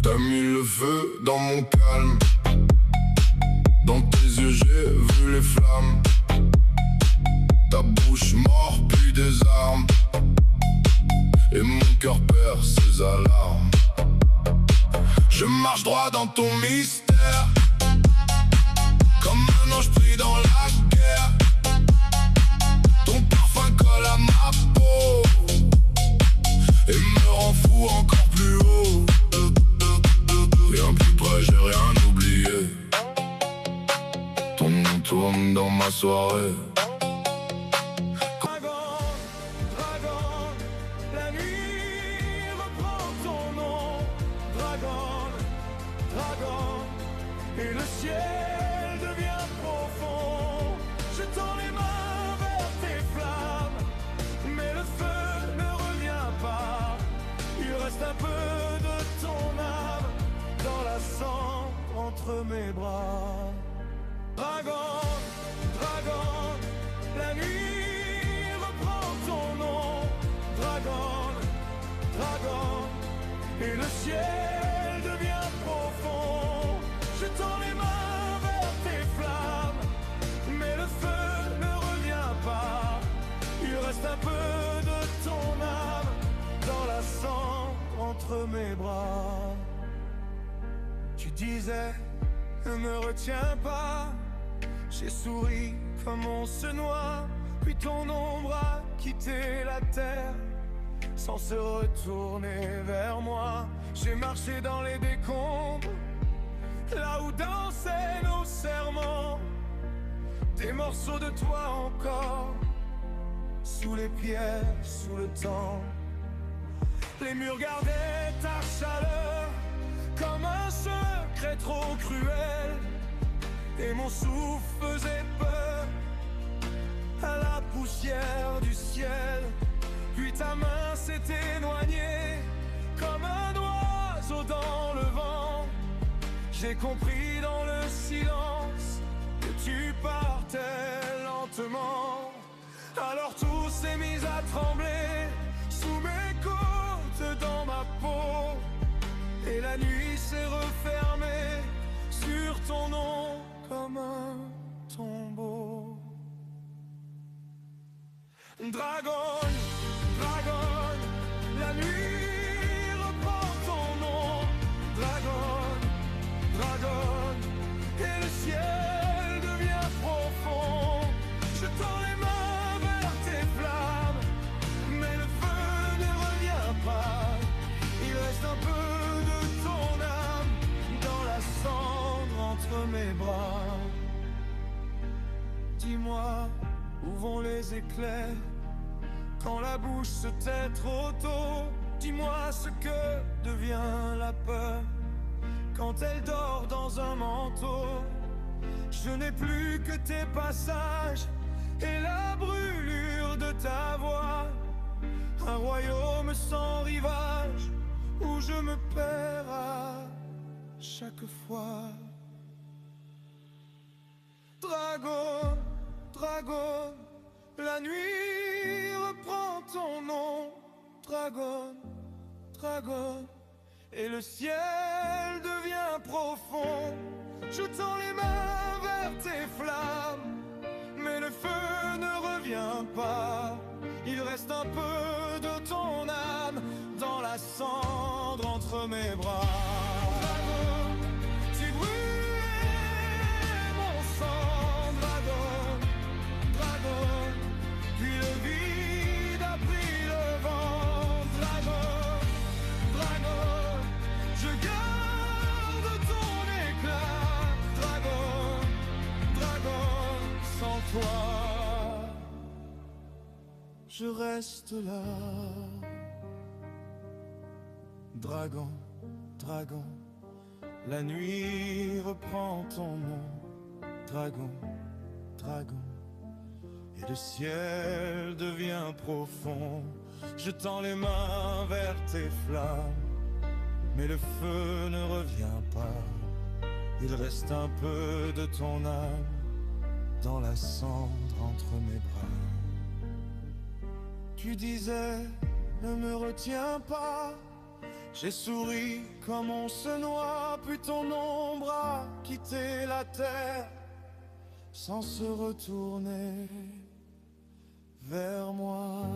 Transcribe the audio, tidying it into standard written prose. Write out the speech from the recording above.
T'as mis le feu dans mon calme. Dans tes yeux j'ai vu les flammes. Ta bouche mord-puis des armes. Et mon cœur perd ses alarmes. Je marche droit dans ton mystère, comme un ange pris dans la guerre. Ton parfum colle à ma peau et me rend fou encore plus haut. Rien plus près, j'ai rien oublié. Ton nom tourne dans ma soirée. Et le ciel devient profond. Je tends les mains vers tes flammes, mais le feu ne revient pas. Il reste un peu de ton âme dans la cendre entre mes bras. Dragon, dragon, la nuit reprend ton nom. Dragon, dragon, et le ciel devient profond. Je tends les mains vers tes flammes, mais le feu ne revient pas. Il reste un peu de ton âme dans la cendre entre mes bras. Tu disais, ne me retiens pas. J'ai souri comme on se noie, puis ton ombre a quitté la terre sans se retourner vers moi. J'ai marché dans les décombres, là où dansaient nos serments. Des morceaux de toi encore, sous les pierres, sous le temps. Les murs gardaient ta chaleur, comme un secret trop cruel. Et mon souffle faisait peur à la poussière du ciel. Puis ta main s'est éloignée, comme un oiseau dans le vent. J'ai compris dans le silence que tu partais lentement. Alors tout s'est mis à trembler sous mes côtes, dans ma peau. Et la nuit s'est refermée sur ton nom comme un tombeau. Dragon, dragon, la nuit reprend ton nom. Dragon, dragon, et le ciel devient profond. Je tends les mains vers tes flammes, mais le feu ne revient pas. Il reste un peu de ton âme dans la cendre entre mes bras. Dis-moi, où vont les éclairs quand la bouche se tait trop tôt? Dis-moi ce que devient la peur quand elle dort dans un manteau. Je n'ai plus que tes passages et la brûlure de ta voix. Un royaume sans rivage où je me perds à chaque fois. Dragon, dragon, la nuit reprend ton nom. Dragon, dragon, et le ciel devient profond. Je tends les mains vers tes flammes, mais le feu ne revient pas. Il reste un peu de ton âme dans la cendre entre mes bras. Dragon, tu brûlais mon sang. Dragon, dragon, puis le vide a pris le vent. Dragon, dragon, je garde ton éclat. Dragon, dragon, sans toi je reste là. Dragon, dragon, la nuit reprend ton nom. Dragon, dragon, et le ciel devient profond. je tends les mains vers tes flammes, mais le feu ne revient pas. Il reste un peu de ton âme dans la cendre entre mes bras. Tu disais, ne me retiens pas. J'ai souri comme on se noie, puis ton ombre a quitté la terre sans se retourner vers moi.